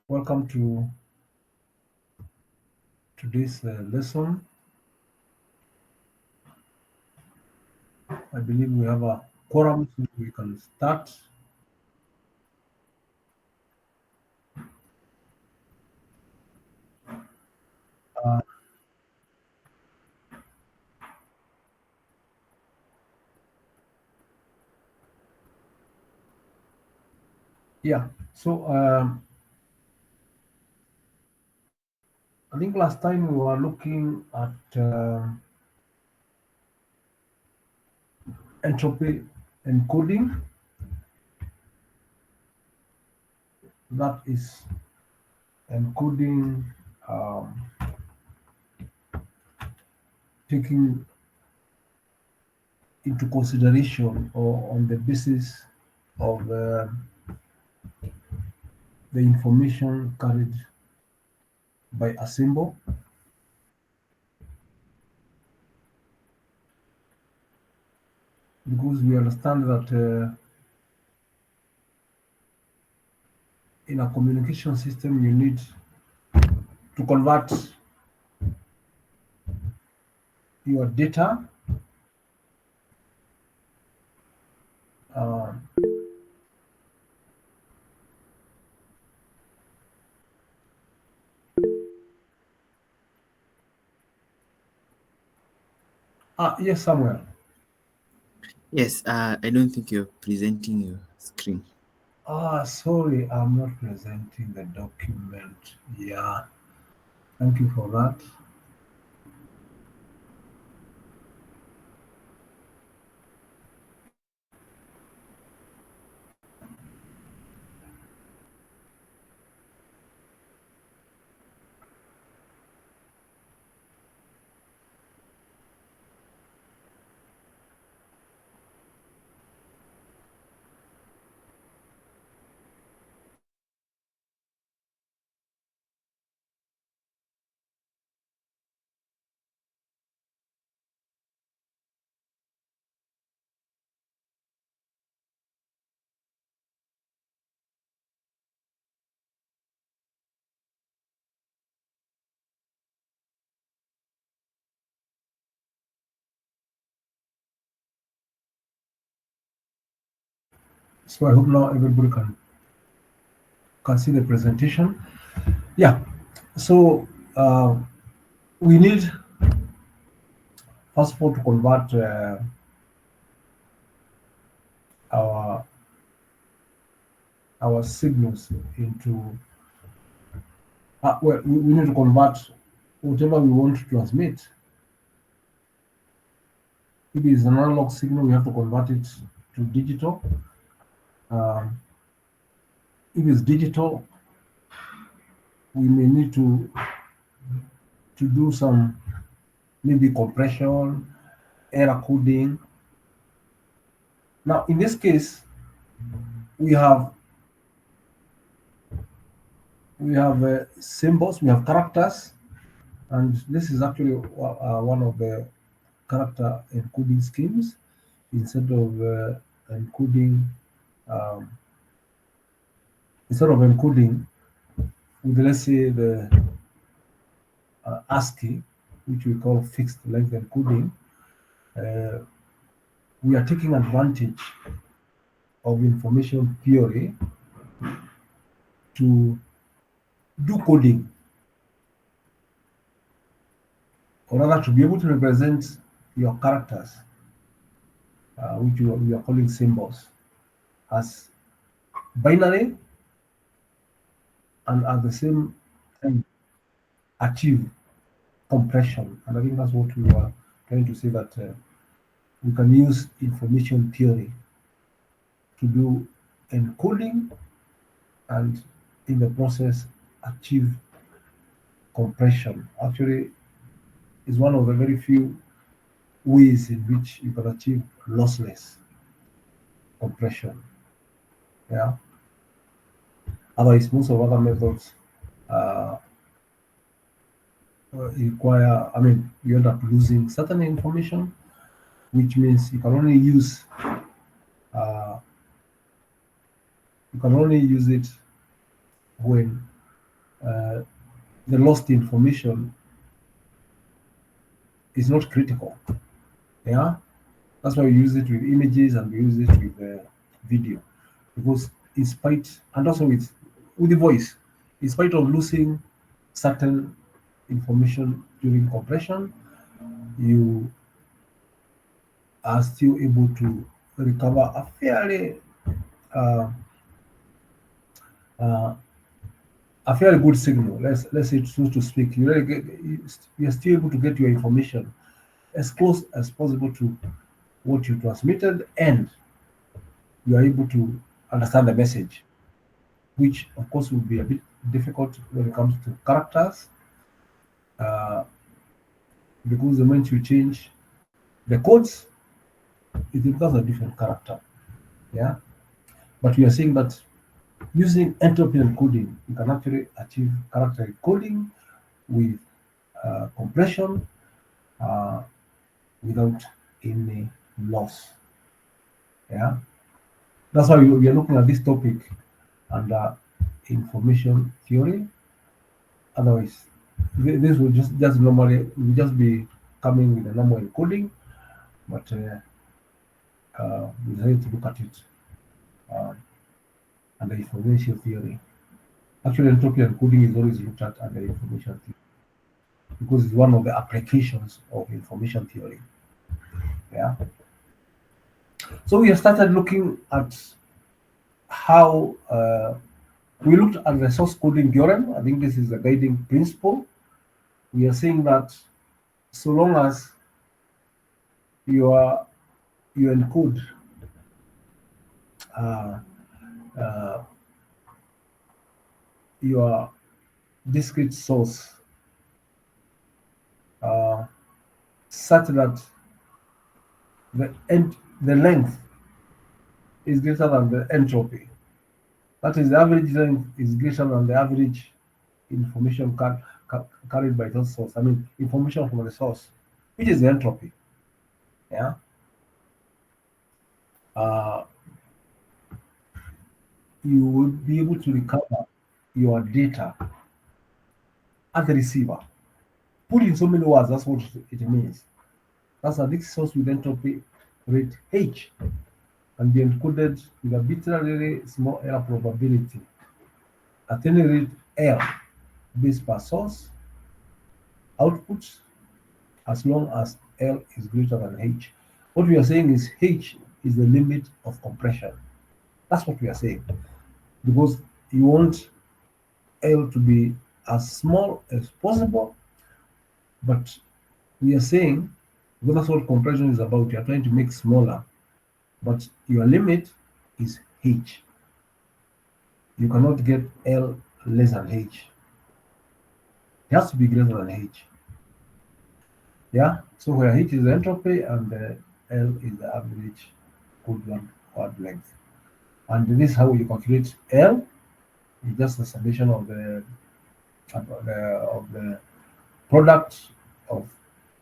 Welcome to today's lesson. I believe we have a quorum, so we can start. Uh, yeah, so I think last time we were looking at entropy encoding. That is encoding, um, taking into consideration or on the basis of the information carried by a symbol, because we understand that in a communication system you need to convert your data. Uh, yes, Samuel. Yes, I don't think you're presenting your screen. Sorry, I'm not presenting the document. Yeah, thank you for that. So I hope now everybody can see the presentation. Yeah. So we need first of all to convert our our signals into well, we need to convert whatever we want to transmit. If it's an analog signal, we have to convert it to digital. Um, if it's digital, we may need to do some maybe compression, error coding. Now, in this case, we have symbols, we have characters, and this is actually one of the character encoding schemes. Instead of encoding, um, with, let's say, the ASCII, which we call fixed length encoding, uh, we are taking advantage of information theory to do coding, or rather to be able to represent your characters, which we are calling symbols, as binary, and at the same time achieve compression. And I think that's what we were trying to say, that we can use information theory to do encoding and in the process achieve compression. Actually, is one of the very few ways in which you can achieve lossless compression. Yeah. Otherwise, most of other methods uh, require, I mean, you end up losing certain information, which means uh, you can only use it when uh, the lost information is not critical. Yeah, that's why we use it with images and we use it with video, because in spite, and also with the voice, in spite of losing certain information during compression, you are still able to recover uh, uh, a fairly good signal. Let's say, so to speak. You're still able to get your information as close as possible to what you transmitted, and you are able to understand the message, which of course will be a bit difficult when it comes to characters, uh, because the moment you change the codes, it becomes a different character. Yeah, but we are saying that using entropy encoding, you can actually achieve character encoding with compression uh, without any loss. Yeah, that's why we are looking at this topic under information theory. Otherwise, this will just normally will just be coming with a normal encoding, but we decided to look at it uh, under information theory. Actually, entropy encoding is always looked at under information theory because it's one of the applications of information theory. Yeah. So we have started looking at how we looked at the source coding theorem. I think this is a guiding principle. We are saying that so long as you are you encode uh, uh, your discrete source uh, such that the length is greater than the entropy. That is, the average length is greater than the average information carried by that source. I mean, information from the source, which is the entropy. Yeah. Uh, you will be able to recover your data at the receiver. Put in so many words, that's what it means. That's a this source with entropy rate H can be encoded with a arbitrarily small error probability at any rate L base per source output as long as L is greater than H. What we are saying is H is the limit of compression. That's what we are saying. Because you want L to be as small as possible, but we are saying, because that's what compression is about, you are trying to make smaller, but your limit is H. You cannot get L less than H. It has to be greater than H. Yeah, so where H is the entropy and L is the average code word length. And this is how you calculate L. It's just the summation of the product of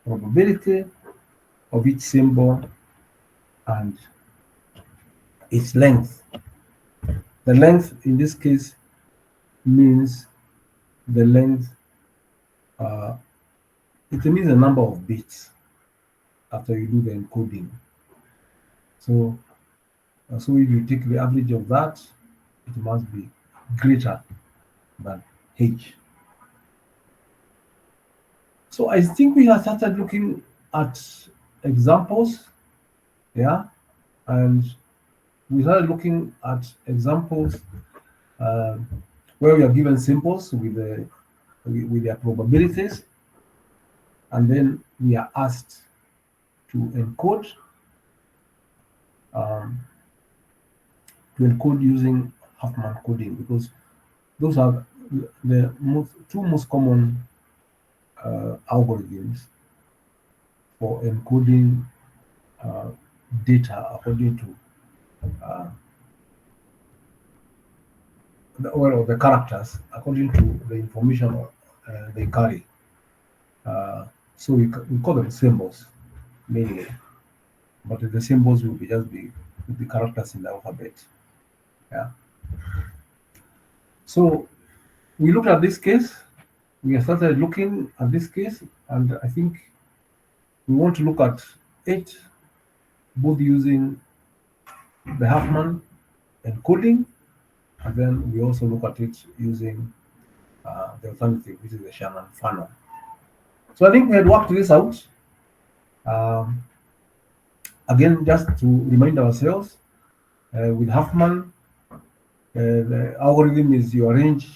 probability of each symbol and its length. The length in this case means the length, uh, it means the number of bits after you do the encoding. So, so if you take the average of that, it must be greater than H. So I think we have started looking at examples, yeah, and we started looking at examples uh, where we are given symbols with their probabilities, and then we are asked to encode um, using Huffman coding, because those are the two most common algorithms for encoding uh, data according to the characters according to the information they carry. So we call them symbols mainly, but the symbols will be just be will be characters in the alphabet. Yeah. So we looked at this case. We started looking at this case, and I think we want to look at it both using the Huffman encoding, and then we also look at it using the alternative, which is the Shannon funnel. So I think we had worked this out. Um, Again, just to remind ourselves, with Huffman, the algorithm is you arrange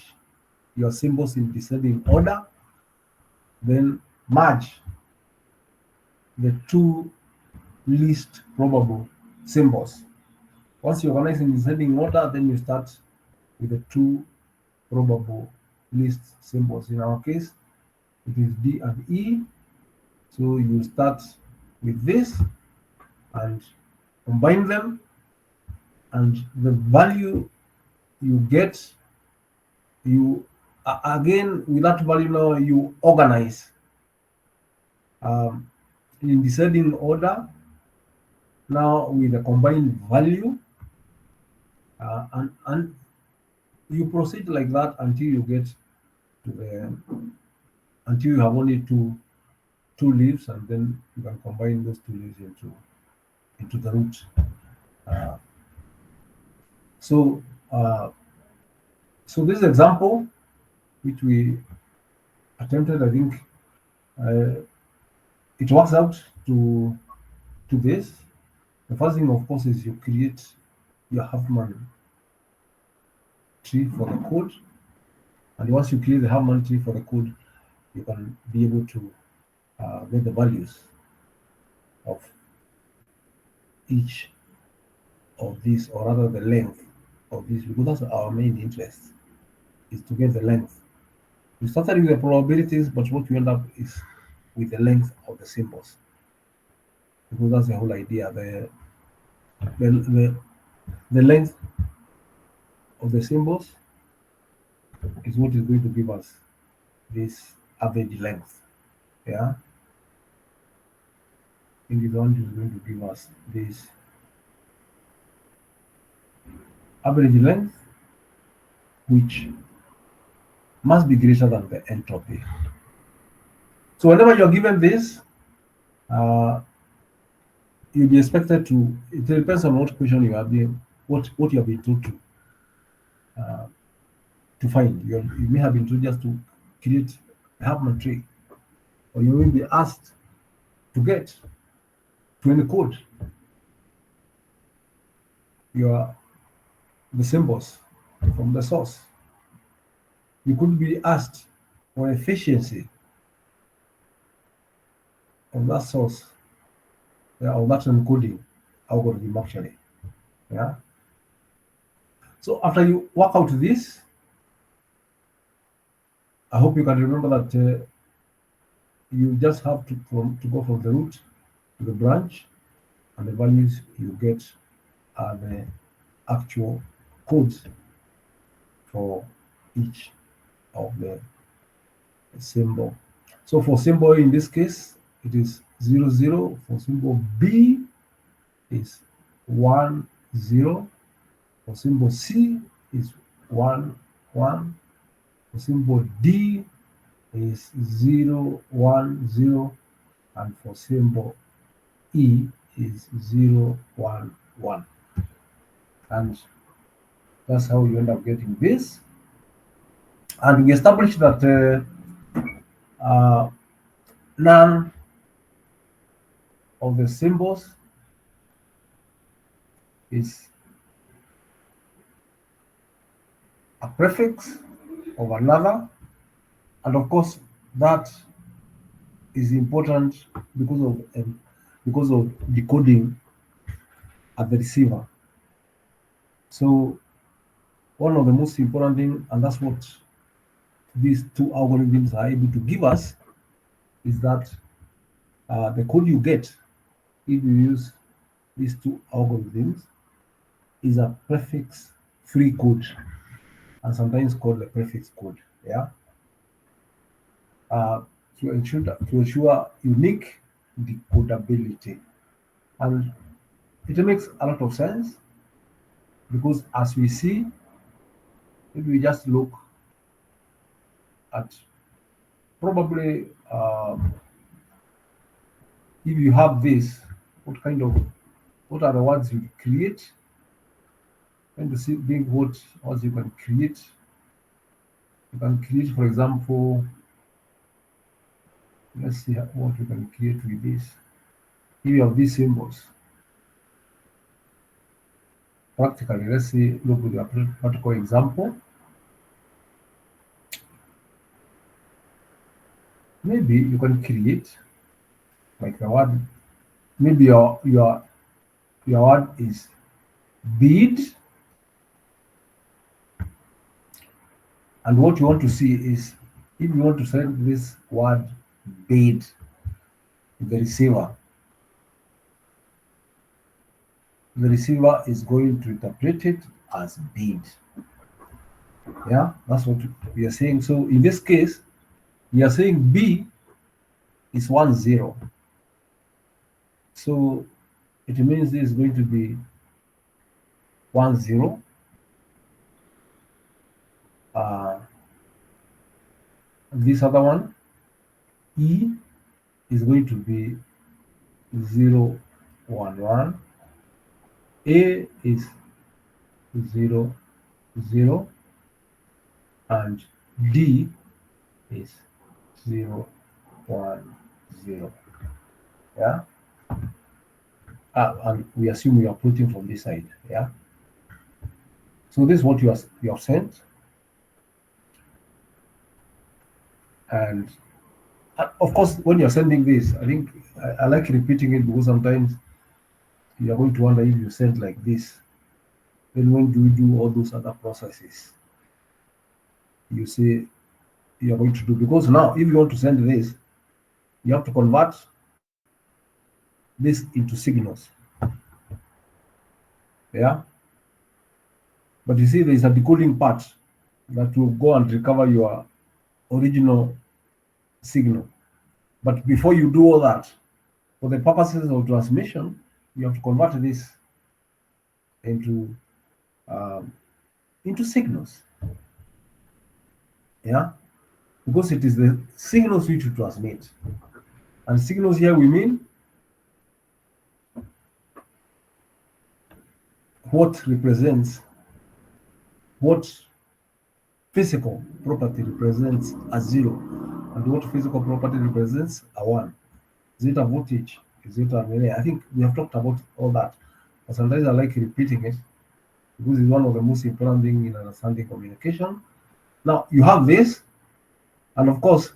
your symbols in descending order, then merge the two least probable symbols. Once you organize in descending order, then you start with the two probable least symbols. In our case, it is D and E. So you start with this and combine them, and the value you get, you again with that value now you organize um, in descending order now with a combined value, and you proceed like that until you get to the until you have only two leaves, and then you can combine those two leaves into the root. Uh, so uh, so this example which we attempted, I think uh, it works out to this. The first thing, of course, is you create your Huffman tree for the code, and once you create the Huffman tree for the code, you can be able to get the values of each of these, or rather the length of these, because that's our main interest, is to get the length. We started with the probabilities, but what you end up is with the length of the symbols, because that's the whole idea. The, the length of the symbols is what is going to give us this average length. Yeah, I think is one is going to give us this average length, which must be greater than the entropy. So whenever you're given this, uh, you'll be expected to. It depends on what question you have been, what you have been told uh, to find. You may have been told just to create a Huffman tree, or you may be asked to get to encode your the symbols from the source. You could be asked for efficiency of that source, yeah, of that encoding algorithm actually. Yeah. So after you work out this, I hope you can remember that you just have to go from the root to the branch, and the values you get are the actual codes for each of the symbol. So for symbol in this case, it is 00. For symbol B is 10. For symbol C is 11. For symbol D is 010, and for symbol E is 011. And that's how you end up getting this. And we established that none of the symbols is a prefix of another. And of course, that is important because of decoding at the receiver. So one of the most important thing, and that's what these two algorithms are able to give us, is that the code you get if you use these two algorithms is a prefix free code, and sometimes called the prefix code. Yeah, uh, to ensure unique decodability, and it makes a lot of sense because as we see, if we just look at probably if you have this, what are the words you create? And to see being what else you can create. You can create, for example, let's see what we can create with this. Here you have these symbols. Practically, let's see, look with a practical example. Maybe you can create like the word. Maybe your word is bead, and what you want to see is if you want to send this word bead to the receiver is going to interpret it as bead. Yeah, that's what we are saying. So in this case, we are saying B is 10. So it means this is going to be 10. Uh, this other one, E, is going to be 011. A is 00, and D is 010. Yeah, and we assume we are putting from this side. Yeah, so this is what you have sent, and of course when you're sending this, I think I like repeating it because sometimes you are going to wonder if you send like this, then when do you do all those other processes you say you're going to do? Because now if you want to send this, you have to convert this into signals. Yeah, but you see there is a decoding part that will go and recover your original signal. But before you do all that, for the purposes of transmission, you have to convert this into um, into signals. Yeah, because it is the signals which you transmit, and signals here we mean what represents what physical property represents a 0, and what physical property represents a 1. Is it a voltage? Is it a relay? I think we have talked about all that, but sometimes I like repeating it because it's one of the most important things in understanding communication. Now you have this, and of course,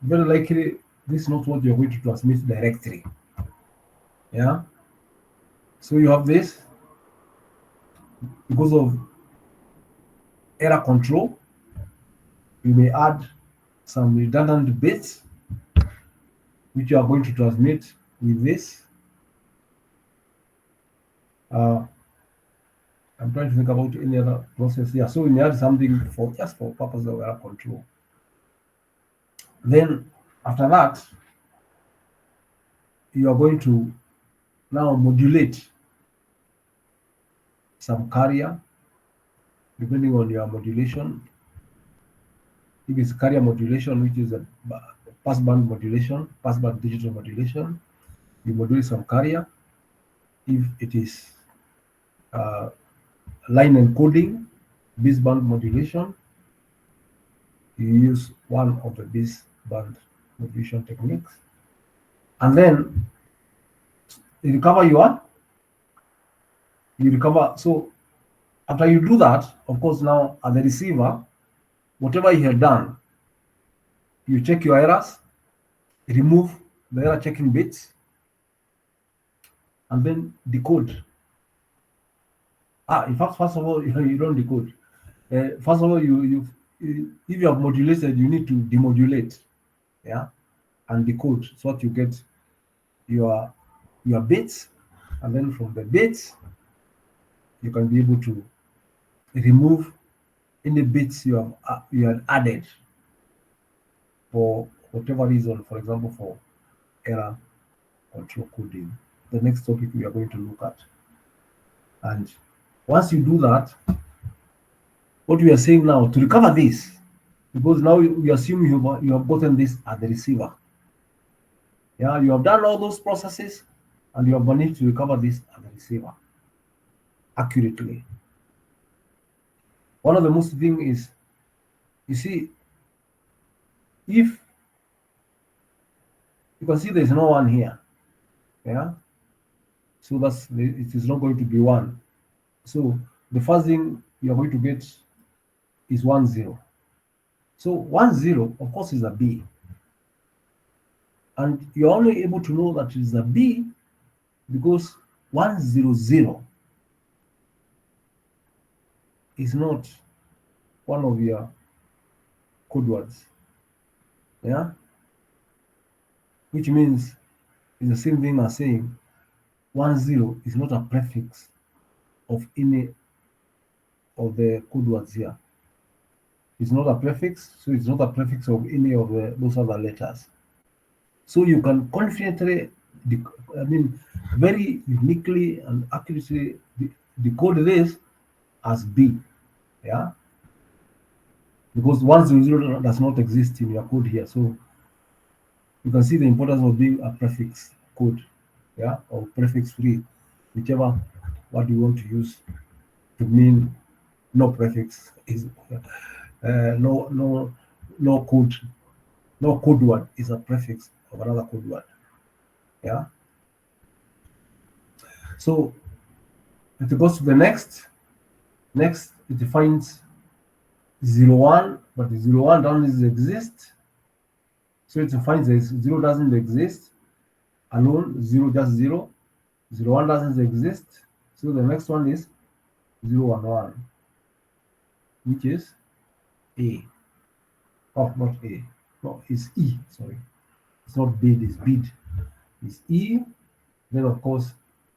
very likely this is not what you're going to transmit directly. Yeah. So you have this because of error control. You may add some redundant bits which you are going to transmit with this. Uh, I'm trying to think about any other process here. So we may add something for just for purpose of error control. Then after that, you are going to now modulate some carrier depending on your modulation. If it's carrier modulation, which is a passband modulation, passband digital modulation, you modulate some carrier. If it is uh, line encoding, baseband modulation, you use one of the baseband modulation techniques, and then you recover you recover. So after you do that, of course, now at the receiver, whatever you have done, you check your errors, remove the error checking bits, and then decode. In fact, first of all, you don't decode. First of all, if you have modulated, you need to demodulate, yeah, and decode so that you get your bits, and then from the bits, you can be able to remove any bits you had added for whatever reason, for example, for error control coding. The next topic we are going to look at. And once you do that, what we are saying now, to recover this, because now you assume you have gotten this at the receiver. Yeah, you have done all those processes and you have managed to recover this at the receiver accurately. One of the most thing is, you see, if you can see there's no one here, yeah, so it is not going to be one. So the first thing you're going to get is 1 0. So 1 0, of course, is a B, and you're only able to know that it is a B because 1 0 0 is not one of your code words, yeah, which means it's the same thing as saying 1 0 is not a prefix of any of the code words here. It's not a prefix, so it's not a prefix of any of those other letters. So you can confidently, I mean, very uniquely and accurately decode this as B, yeah, because 1 0 0 does not exist in your code here. So you can see the importance of being a prefix code, yeah, or prefix free, whichever what you want to use to mean no prefix is no code, no code word is a prefix of another code word. Yeah. So it goes to the next it defines 0 1, but the 0 1 doesn't exist. So it defines the 0 doesn't exist alone, 0 just 0, 0 1 doesn't exist. So the next one is 0 1 1, which is A. Oh, not A. No, it's E. Sorry. It's not bid, it's bid. It's E. Then, of course,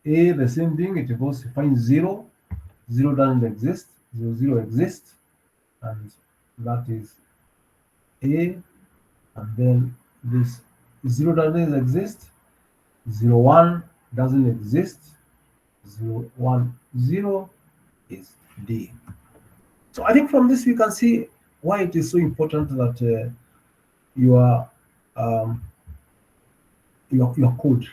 A, the same thing. It goes to find 0. 0 doesn't exist. 0 exists. And that is A. And then this 0 doesn't exist. 0 1 doesn't exist. 0 1 0 is D. So I think from this we can see why it is so important that your um, your code,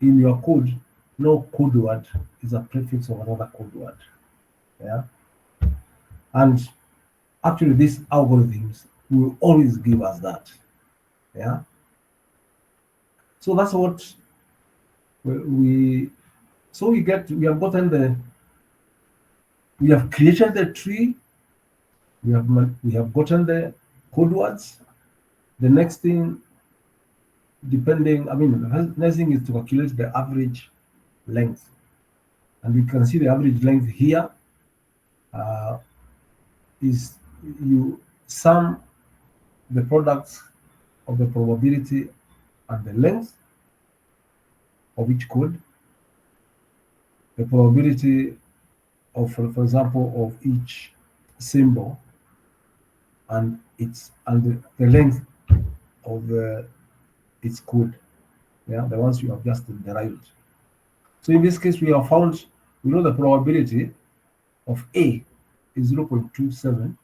in your code, no code word is a prefix of another code word. Yeah, and actually these algorithms will always give us that. Yeah, so that's what we so we have gotten we have created the tree, we have gotten the code words. The next thing, depending, I mean, the next thing is to calculate the average length, and you can see the average length here uh, is you sum the products of the probability and the length of each code, the probability of, for example, of each symbol, and the length of its code. Yeah, the ones you have just derived. So in this case, we know the probability of A is 0.27,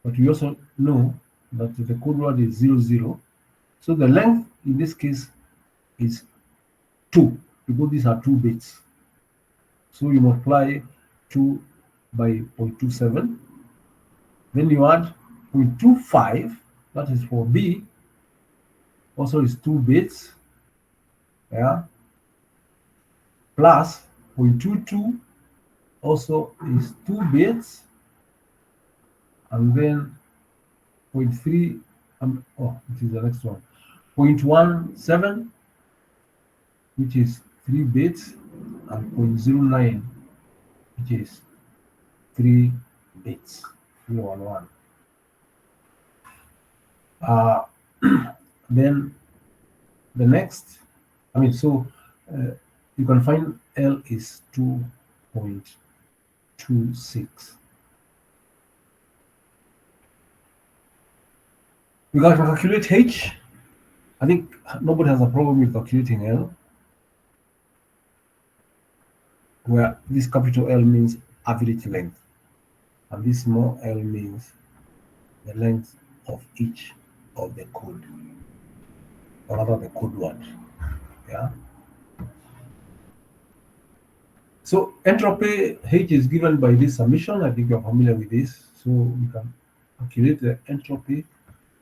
but we also know that the code word is 00. So the length in this case is 2, because these are 2 bits. So you multiply 2 by 0.27, then you add 0.25, that is for B, also is 2 bits, yeah, plus 0.22 also is 2 bits, and then 0.3, oh, it is the next one, 0.17, which is 3 bits, and 0.09, which is 3 bits, 311. Uh, then the next, I mean, so uh, you can find L is 2.26. We got to calculate H. I think nobody has a problem with calculating L, where this capital L means average length, and this small L means the length of each of the code, or rather the code word. Yeah. So entropy H is given by this summation. I think you're familiar with this. So we can calculate the entropy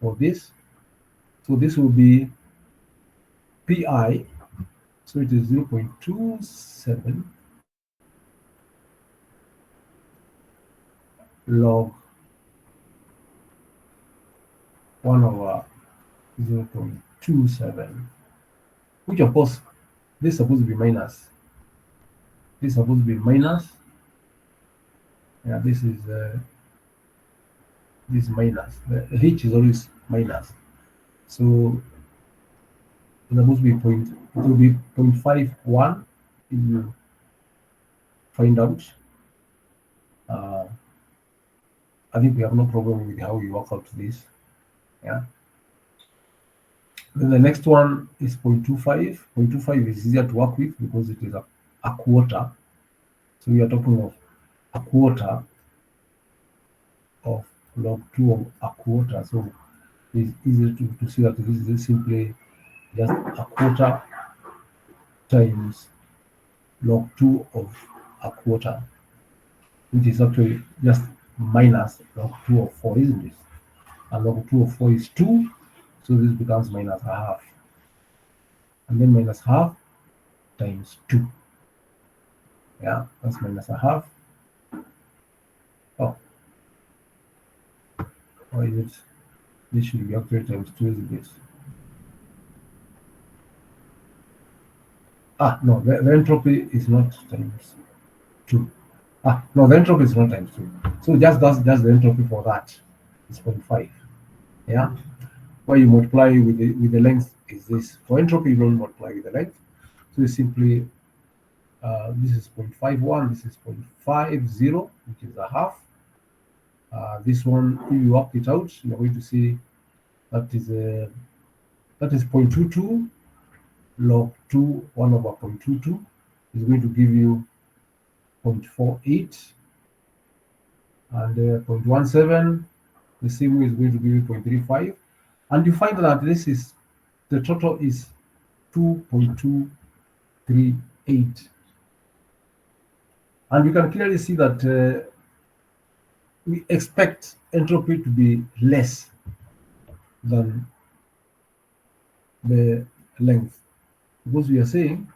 for this. So this will be Pi. So it is 0.27 log 1 over 0.27, which of course this is supposed to be minus. This is supposed to be minus. Yeah, this is minus. The H is always minus. So it's supposed to be point. It will be 0.51 if you find out. Uh, I think we have no problem with how you work out this. Yeah. Then the next one is 0.25. 0.25 is easier to work with because it is a quarter. So we are talking of a quarter of log 2 of a quarter. So it's easy to see that this is simply just a quarter times log 2 of a quarter, which is actually just minus log 2 of 4, isn't it? And log 2 of 4 is 2, so this becomes minus a half. And then minus half times 2. Yeah, that's minus a half. Oh, or is it? This should be actually times 2, isn't it? Ah, no, the entropy is not times 2. Ah, no, the entropy is not times 2. So that's the entropy for that. It's 0.5. Yeah. Why you multiply with the length is this. For entropy, you don't multiply with the length. So it's simply this is 0.51, this is 0.50, which is a half. This one, if you work it out, you're going to see that is 0.22 log 2 1 over 0.22 is going to give you 0.48, and 0.17 the same way is going to give you 0.35, and you find that this is the total is 2.238, and you can clearly see that we expect entropy to be less than the length, because we are saying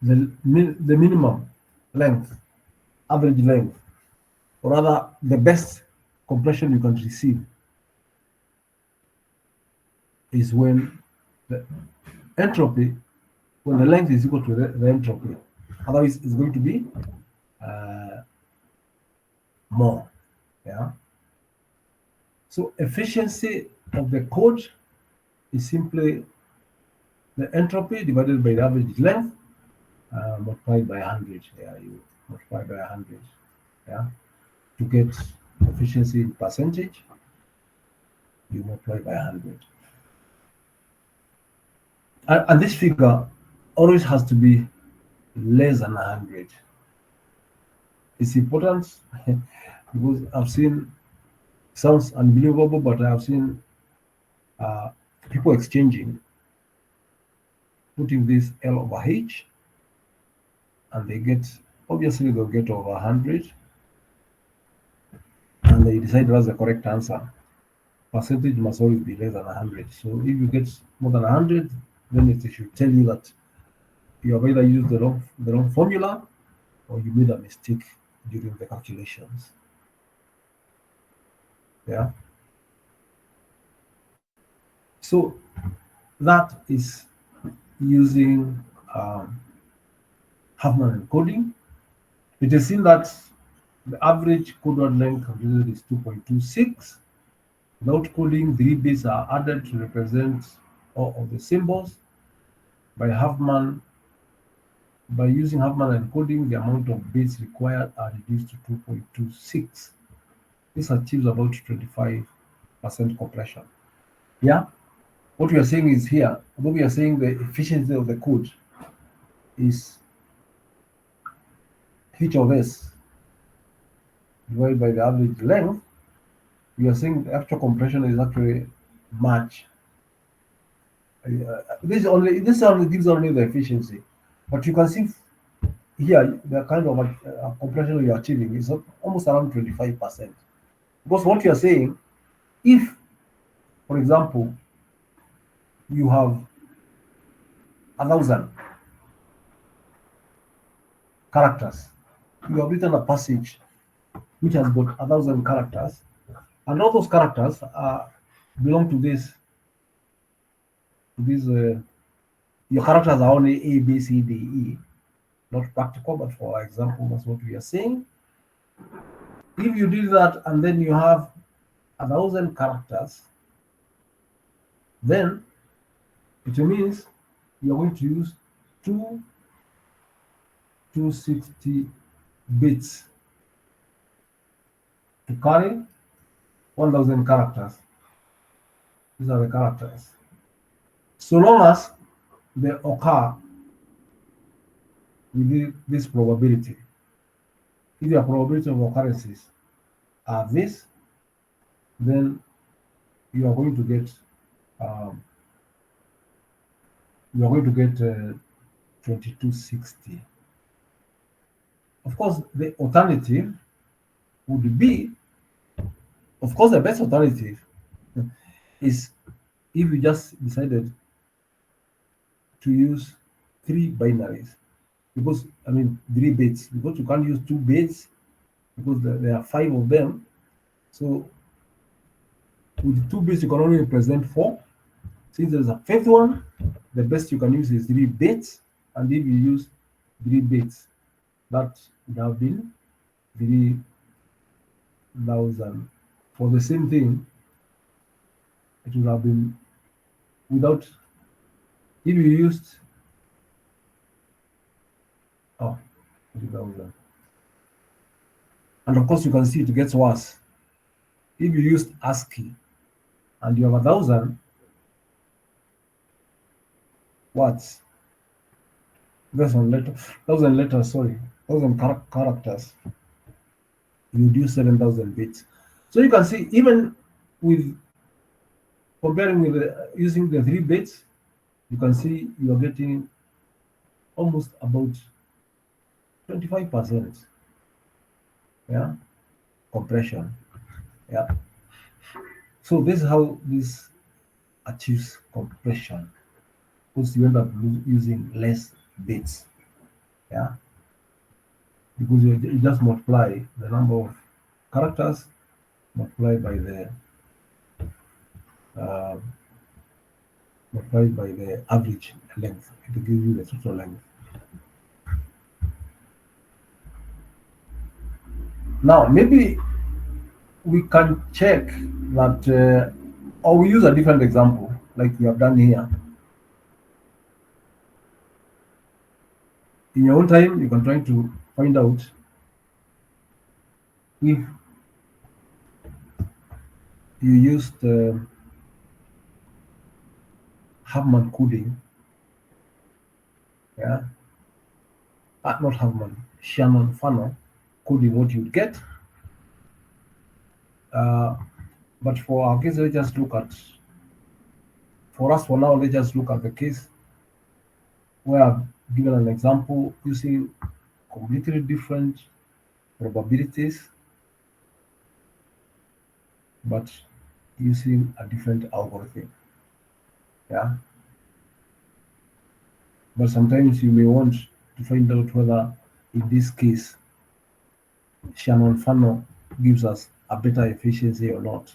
the minimum length, average length, or rather the best compression you can receive is when the entropy, when the length is equal to the entropy. Otherwise, it's going to be uh, more. Yeah. So efficiency of the code is simply the entropy divided by the average length multiplied by 100. Yeah, you multiply by 100. Yeah, to get efficiency in percentage, you multiply by 100. And this figure always has to be less than 100. It's important because I've seen, sounds unbelievable, but I've seen uh, people exchanging, putting this L over H, and they get, obviously they'll get over 100, and they decide that's the correct answer. Percentage must always be less than 100. So if you get more than 100, then it should tell you that you have either used the wrong formula or you made a mistake during the calculations. Yeah. So that is using Huffman encoding. It is seen that the average code word length calculated is 2.26. Without coding, 3 bits are added to represent all of the symbols. By Huffman, by using Huffman encoding, the amount of bits required are reduced to 2.26. This achieves about 25% compression. Yeah. What we are saying is here, what we are saying the efficiency of the code is H of S divided by the average length. You are saying the actual compression is actually much. This only gives only the efficiency, but you can see here the kind of compression you're achieving is almost around 25%. Because what you're saying, if, for example, you have 1,000 characters, you have written a passage which has got 1,000 characters, and all those characters belong to this. Your characters are only A, B, C, D, E. Not practical, but for example, that's what we are saying. If you did that and then you have 1,000 characters, then it means you're going to use two 260 bits to carry 1,000 characters. These are the characters. So long as they occur with this probability, if your probability of occurrences are this, then you are going to get um, 2260. Of course, the alternative would be, of course, the best alternative is if you just decided to use three binaries, because I mean 3 bits, because you can't use 2 bits because there are 5 of them. So with 2 bits you can only represent 4. Since there's a fifth one, the best you can use is 3 bits, and if you use 3 bits, that would have been 3,000. For the same thing, it would have been without, if you used, oh, 3,000. And of course, you can see it gets worse. If you used ASCII and you have 1,000 words, that's one letter, 1,000 letters, sorry, 1,000 characters, you would use 7,000 bits. So you can see, even with comparing with using the 3 bits, you can see you are getting almost about 25%. Yeah, compression. Yeah. So this is how this achieves compression, because you end up using less bits. Yeah, because you just multiply the number of characters multiplied by the uh, average length. It will give you the total length. Now maybe we can check that, or we use a different example like we have done here. In your own time, you can try to find out if you used Huffman coding. Yeah, not Huffman, Shannon funnel coding, what you'd get. Uh, but for our case, let's just look at, for us for now, let's just look at the case where I've given an example using completely different probabilities, but using a different algorithm. Yeah. But sometimes you may want to find out whether, in this case, Shannon funnel gives us a better efficiency or not.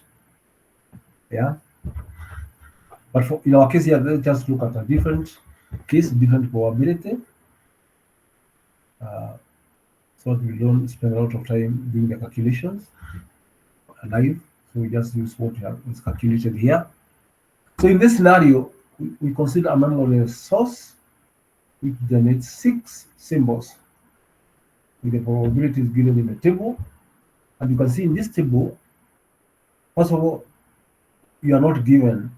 Yeah. But in our case here, let's just look at a different case, different probability, so that we don't spend a lot of time doing the calculations live. So we just use what is calculated here. So in this scenario, we consider a memory source which generates 6 symbols with the probabilities given in the table. And you can see in this table, first of all, you are not given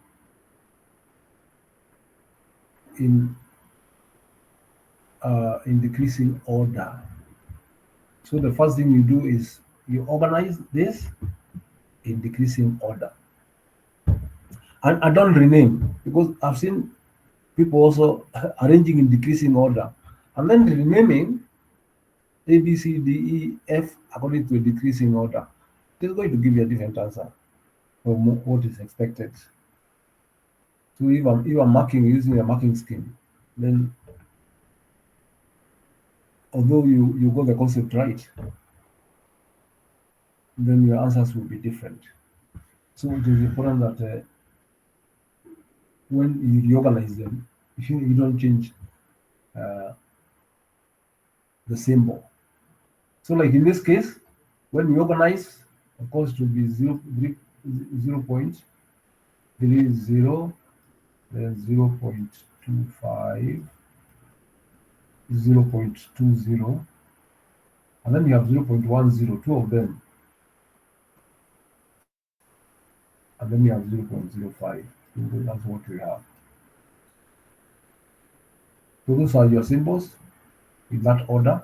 in decreasing order. So the first thing you do is you organize this in decreasing order. And I don't rename because I've seen people also arranging in decreasing order and then renaming A, B, C, D, E, F according to a decreasing order. It's going to give you a different answer from what is expected. So if I'm marking using a marking scheme, then although you got the concept right, then your answers will be different. So it is important that when you reorganize them, you don't change uh, the symbol. So like in this case, when we organize, of course it will be 0.30, then 0.25, 0.20, and then we have 0.10, two of them, and then we have 0.05. So that's what we have. So those are your symbols in that order.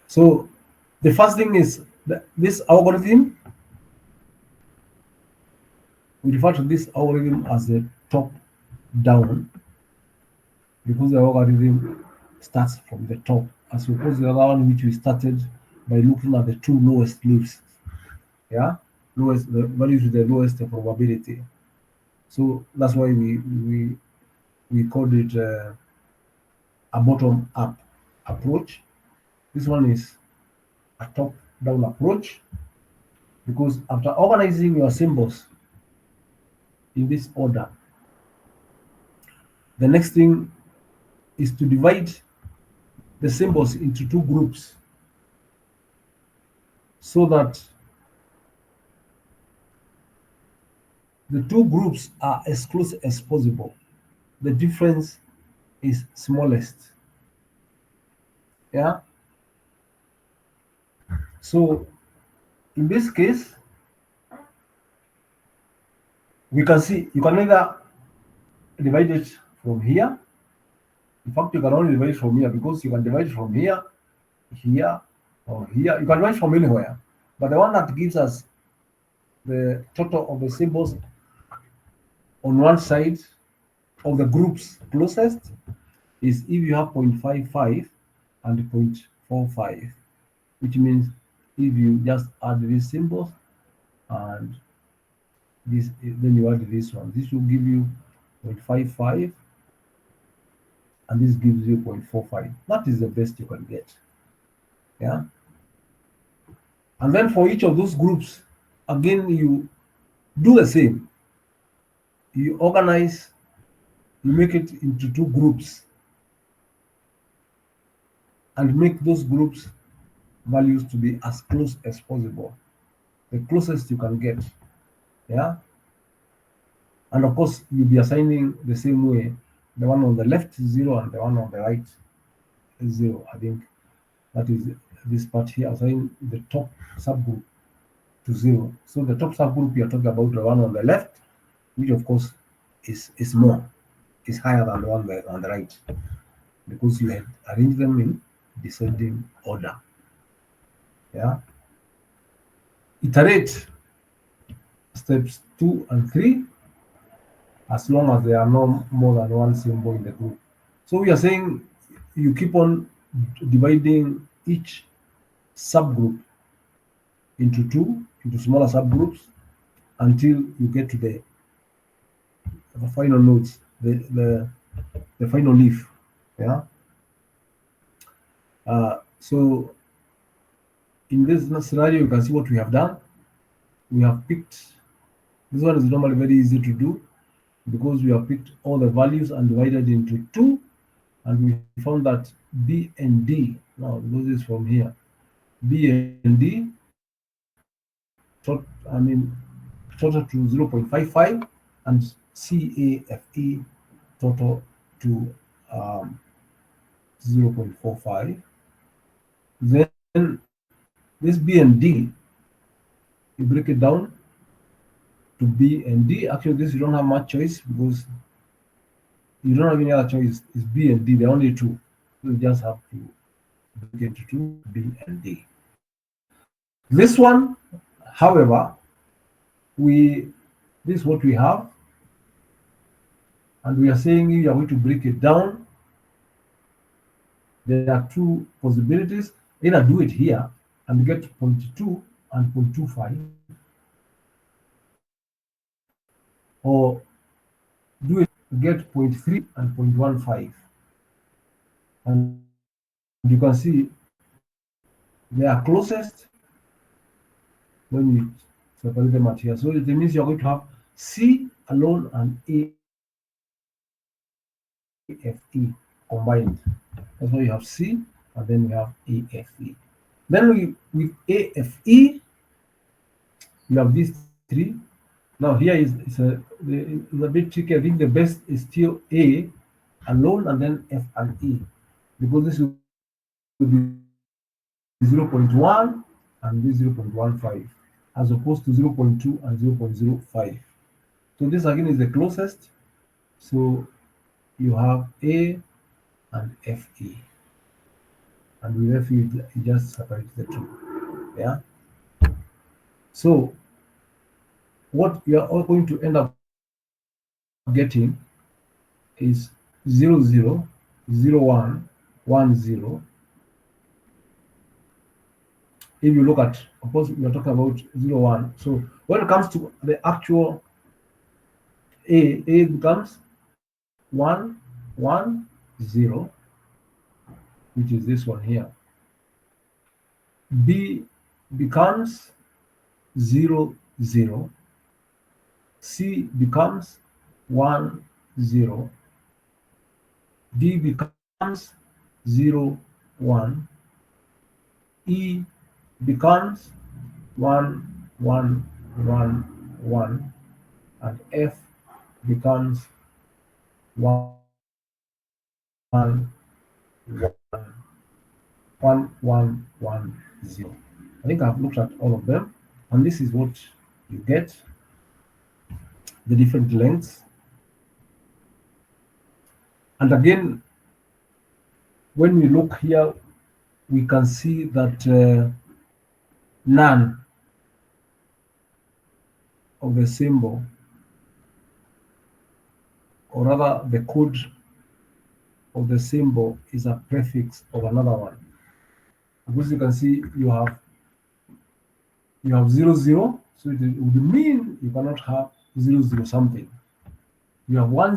So the first thing is that this algorithm, we refer to this algorithm as the top down because the algorithm starts from the top as opposed to the other one which we started by looking at the two lowest leaves. Yeah, lowest the values with the lowest probability. So that's why we called it a bottom up approach. This one is a top down approach because after organizing your symbols in this order, the next thing is to divide the symbols into two groups so that the two groups are as close as possible. The difference is smallest. Yeah. So in this case, we can see you can either divide it from here. In fact, you can only divide it from here because you can divide it from here, here, or here. You can divide it from anywhere. But the one that gives us the total of the symbols on one side of the groups closest is if you have 0.55 and 0.45, which means if you just add these symbols and this, then you add this one, this will give you 0.55 and this gives you 0.45. That is the best you can get. Yeah. And then for each of those groups, again, you do the same. You organize, you make it into two groups and make those groups values to be as close as possible, the closest you can get. Yeah. And of course, you'll be assigning the same way. The one on the left is zero and the one on the right is zero. I think that is this part here, assign the top subgroup to zero. So the top subgroup you are talking about the one on the left, which of course is more, is higher than the one on the right, because you had arranged them in descending order. Yeah. Iterate steps 2 and 3 as long as there are no more than one symbol in the group. So we are saying you keep on dividing each subgroup into smaller subgroups until you get to the final nodes, the final leaf. Yeah. So in this scenario, you can see what we have done. We have picked, this one is normally very easy to do because we have picked all the values and divided into two, and we found that B and D, now this is from here, B and D, total to 0.55, and CAFE total to 0.45. Then this B and D, you break it down to B and D. Actually, this you don't have much choice because you don't have any other choice. It's B and D, the only two. You just have to break it into two, B and D. This one, however, we this is what we have, and we are saying if you are going to break it down, there are two possibilities. Either do it here and get zero point 0.2 and 0.25, or do it get zero point 0.3 and 0.15. And you can see they are closest when you separate them at here. So it means you're going to have C alone and AFE combined. That's why you have C and then you have AFE. Then with AFE, you have these three. Now here is a bit tricky. I think the best is still A alone and then F and E, because this will be 0.1 and this 0.15 as opposed to 0.2 and 0.05. So this again is the closest. So you have A and FE, and with FE you just separate the two. Yeah. So what you are all going to end up getting is 000110. If you look at, of course, we are talking about 01. So when it comes to the actual A becomes 110, which is this one here. B becomes 00. C becomes 10. D becomes 01. E becomes 1111, and F becomes 1110. I think I've looked at all of them, and this is what you get, the different lengths. And again, when we look here, we can see that none of the symbol, or rather the code of the symbol, is a prefix of another one. Because you can see you have 00, so it would mean you cannot have 00 something. You have 10,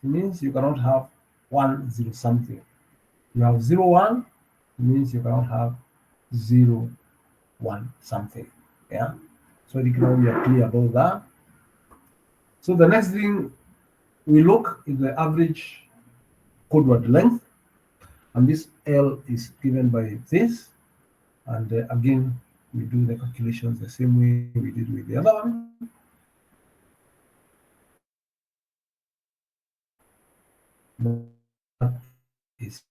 it means you cannot have 10 something. You have 01, it means you cannot have 01 something. Yeah. So I think now we are clear about that. So the next thing we look is the average code word length, and this L is given by this. And again, we do the calculations the same way we did with the other one. That is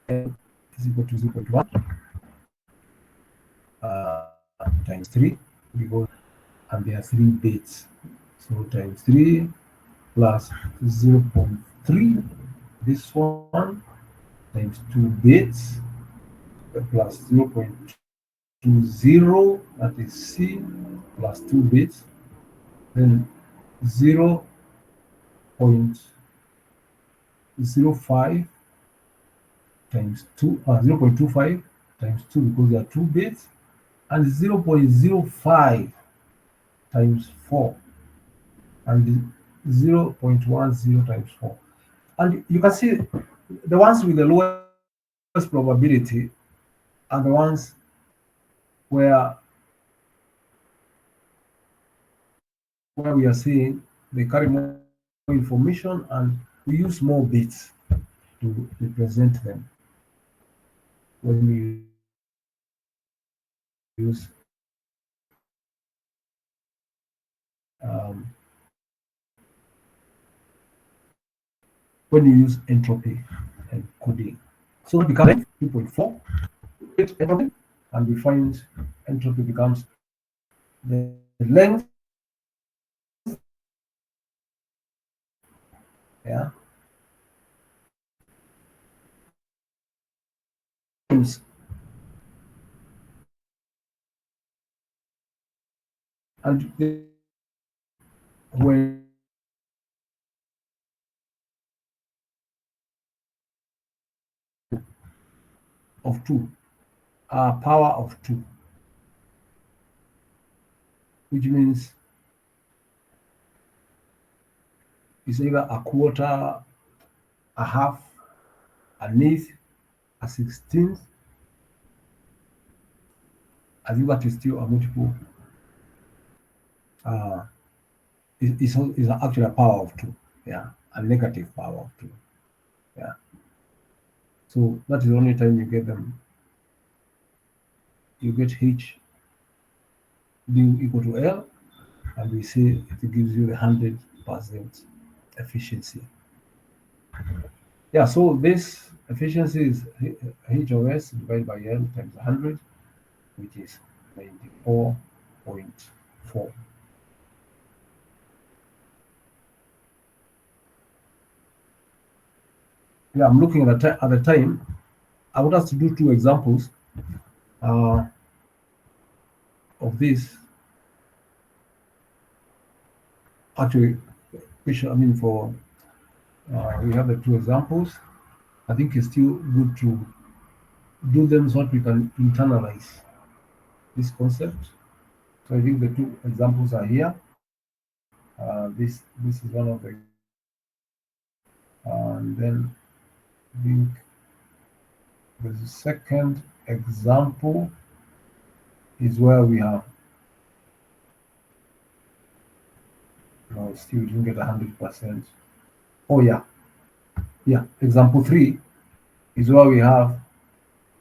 L is equal to 0.1 times 3, because and there are 3 bits. So times 3 plus 0.3, this one, times 2 bits, plus 0.20, that is C, plus 2 bits, then 0.05 times 2, 0.25 times 2, because there are 2 bits, and 0.05 times 4, and 0.10 times 4. And you can see the ones with the lowest probability are the ones where we are saying they carry more information, and we use more bits to represent them when we use entropy and coding. So it becomes 2.4 entropy, and we find entropy becomes the length, yeah, times And when of 2, power of 2, which means it's either a quarter, a half, an eighth, a 16th, as if that is still a multiple. Uh, is actually a power of 2. Yeah, a negative power of 2. Yeah. So that is the only time you get them. You get H being equal to L, and we say it gives you the 100% efficiency. Yeah, so this efficiency is H of S divided by L times 100, which is 94.4. Yeah, I'm looking at the time. I want us to do 2 examples uh, of this. Actually, I mean, for we have the 2 examples. I think it's still good to do them so that we can internalize this concept. So I think the 2 examples are here. This is one of the, and then I think the second example is where we have, no, still didn't get 100%. Oh yeah, yeah. Example 3 is where we have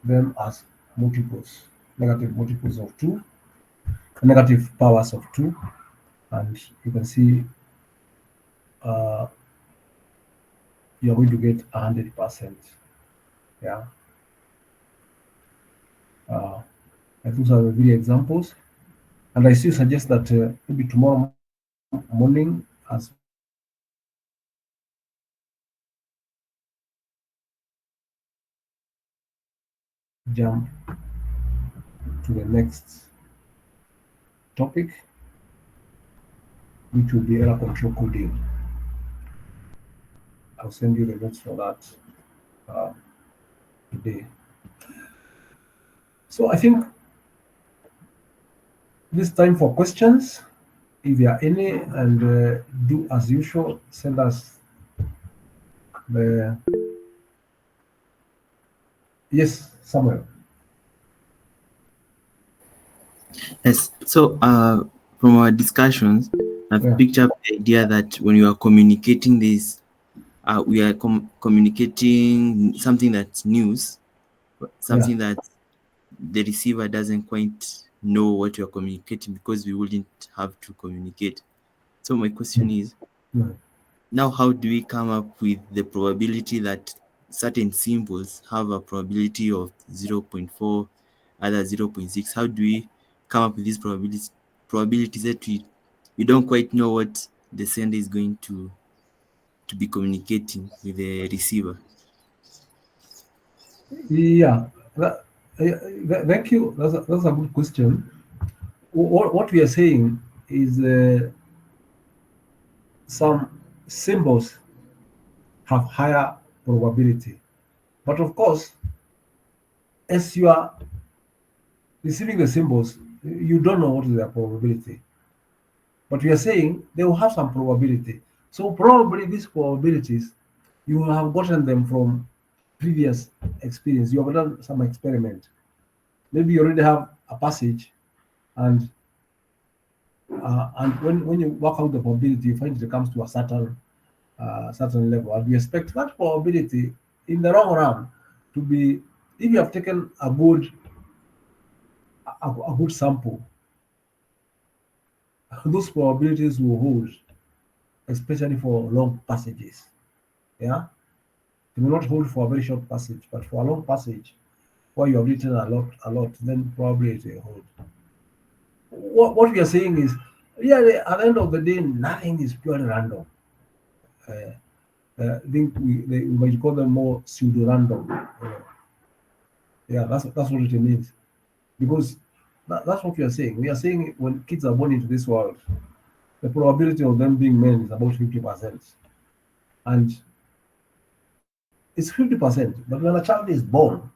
them as multiples, negative multiples of 2, negative powers of 2, and you can see uh, you're going to get 100%. Yeah. Uh, and those are the 3 examples. And I still suggest that maybe tomorrow morning, as jump to the next topic, which will be error control coding. I'll send you the notes for that uh, today. So I think this time for questions, if there are any, and do as usual, send us the, yes, Samuel. Yes. So, from our discussions, I've Yeah, picked up the idea that when you are communicating this, we are communicating something that's news, yeah. something that the receiver doesn't quite know what you're communicating because we wouldn't have to communicate. So my question Mm, is, mm. now how do we come up with the probability that certain symbols have a probability of 0.4, other 0.6? How do we come up with these probabilities that we don't quite know what the sender is going to be communicating with the receiver? Yeah, thank you. That's a good question. What we are saying is some symbols have higher probability. But of course, as you are receiving the symbols, you don't know what is their probability. But we are saying they will have some probability. So probably these probabilities, you have gotten them from previous experience. You have done some experiment. Maybe you already have a passage, and when you work out the probability, you find it comes to a certain level, and we expect that probability in the long run to be, if you have taken a good sample, those probabilities will hold, especially for long passages. Yeah, they will not hold for a very short passage, but for a long passage where you have written a lot, then probably it will hold. What we are saying is, yeah, at the end of the day, nothing is purely random. Uh, I think we might call them more pseudo random. Yeah, that's what it means, because That's what we are saying. We are saying when kids are born into this world, the probability of them being men is about 50%. And it's 50%. But when a child is born,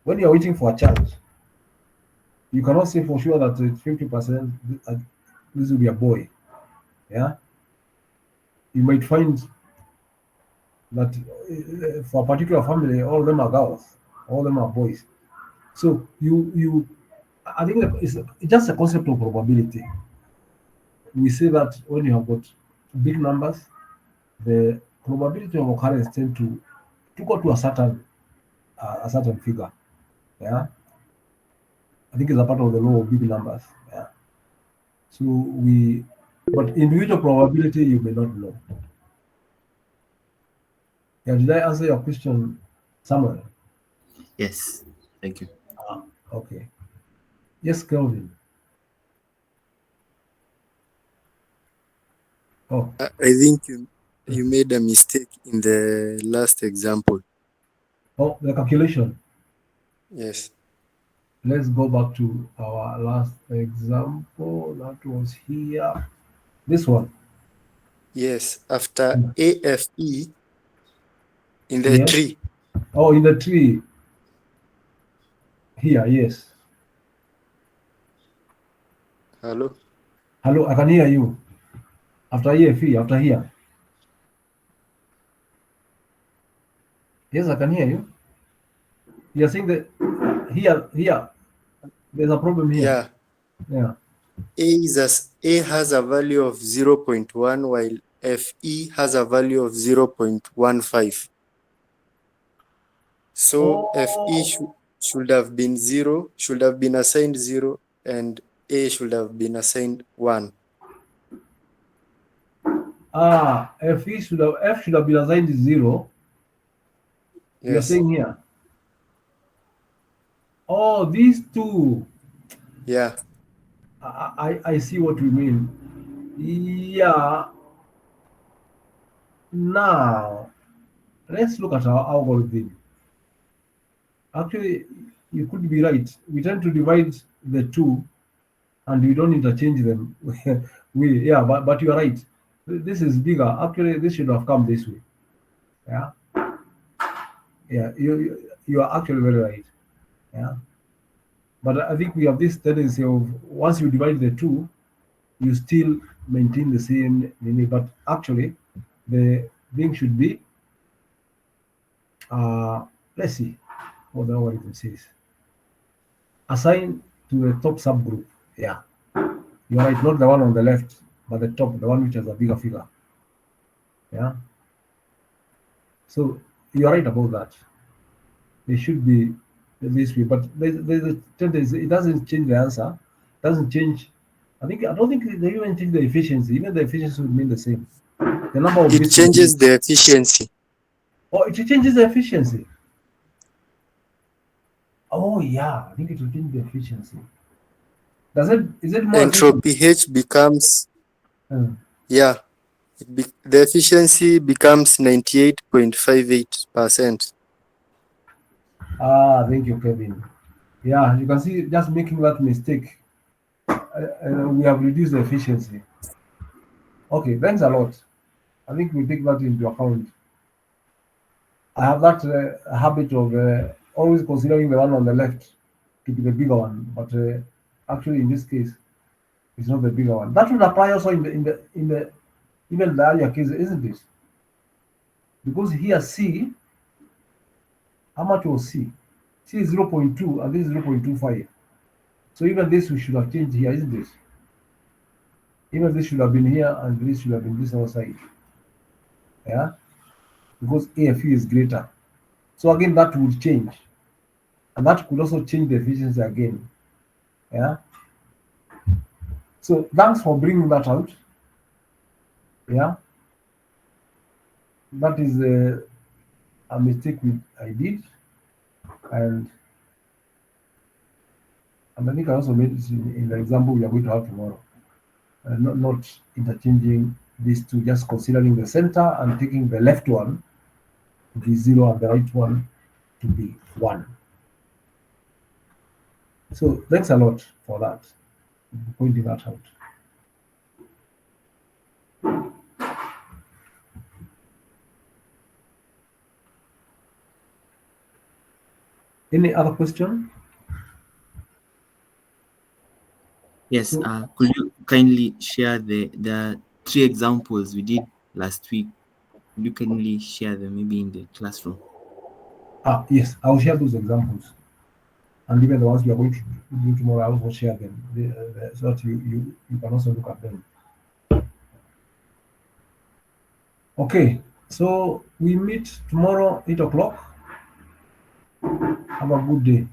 when you're waiting for a child, you cannot say for sure that it's 50% this will be a boy. Yeah. You might find that for a particular family, all of them are girls, all of them are boys. So I think that it's just a concept of probability. We say that when you have got big numbers, the probability of occurrence tend to go to a certain figure. Yeah, I think it's a part of the law of big numbers. Yeah, so but individual probability you may not know. Yeah, did I answer your question, Samuel? Yes, thank you. Ah, okay. Yes, Kelvin. Oh, I think you made a mistake in the last example. oh, the calculation. Yes. Let's go back to our last example. That was here. This one. Yes. After Hmm. AFE in the Yes. tree. Oh, in the tree here. Yes. Hello. Hello, I can hear you. After here, fee. After here. Yes, I can hear you. You're saying that here. There's a problem here. Yeah. Yeah. A has a value of 0.1 while FE has a value of 0.15. So FE Oh. should have been 0, should have been assigned 0, and A should have been assigned 1. F should have been assigned 0. You're Yes. saying here. Oh, these two. Yeah. I see what you mean. Yeah. Now let's look at our algorithm. Actually, you could be right. We tend to divide the two and we don't interchange them. Yeah, but you're right. This is bigger. Actually, this should have come this way. Yeah, yeah. You are actually very right. Yeah, but I think we have this tendency of once you divide the two, you still maintain the same meaning. But actually, the thing should be let's see what the algorithm says. Assign to the top subgroup. Yeah, you're right. Not the one on the left, but the top, the one which has a bigger figure. Yeah. So you're right about that. They should be this way, but there's a tendency. It doesn't change the answer. Doesn't change. I don't think they even change the efficiency. Even the efficiency would remain the same. The number of It bits will changes change. the efficiency. Oh, it changes the efficiency. Oh yeah, I think it will change the efficiency. Does it? Is it more efficient? Entropy H becomes, Hmm. yeah, the efficiency becomes 98.58%. Thank you, Kevin. Yeah, you can see just making that mistake, we have reduced the efficiency. Okay, thanks a lot. I think we take that into account. I have that habit of always considering the one on the left to be the bigger one, but actually in this case, it's not the bigger one. That would apply also in the even the earlier case, isn't it? Because here C, how much was C? C is 0.2 and this is 0.25. So even this we should have changed here, isn't it? Even this should have been here and this should have been this other side. Yeah, because AFE is greater. So again, that would change, and that could also change the efficiency again. Yeah. So thanks for bringing that out. Yeah, that is a mistake I did, and I think I also made it in the example we are going to have tomorrow. Not interchanging these two, just considering the center and taking the left one to be 0 and the right one to be 1. So thanks a lot for that, pointing that out. Any other question? Yes, So could you kindly share the three examples we did last week? Could you kindly share them maybe in the classroom? yes, I'll share those examples, and even the ones we are going to do tomorrow, I will share them so that you can also look at them. Okay, so we meet tomorrow 8 o'clock. Have a good day.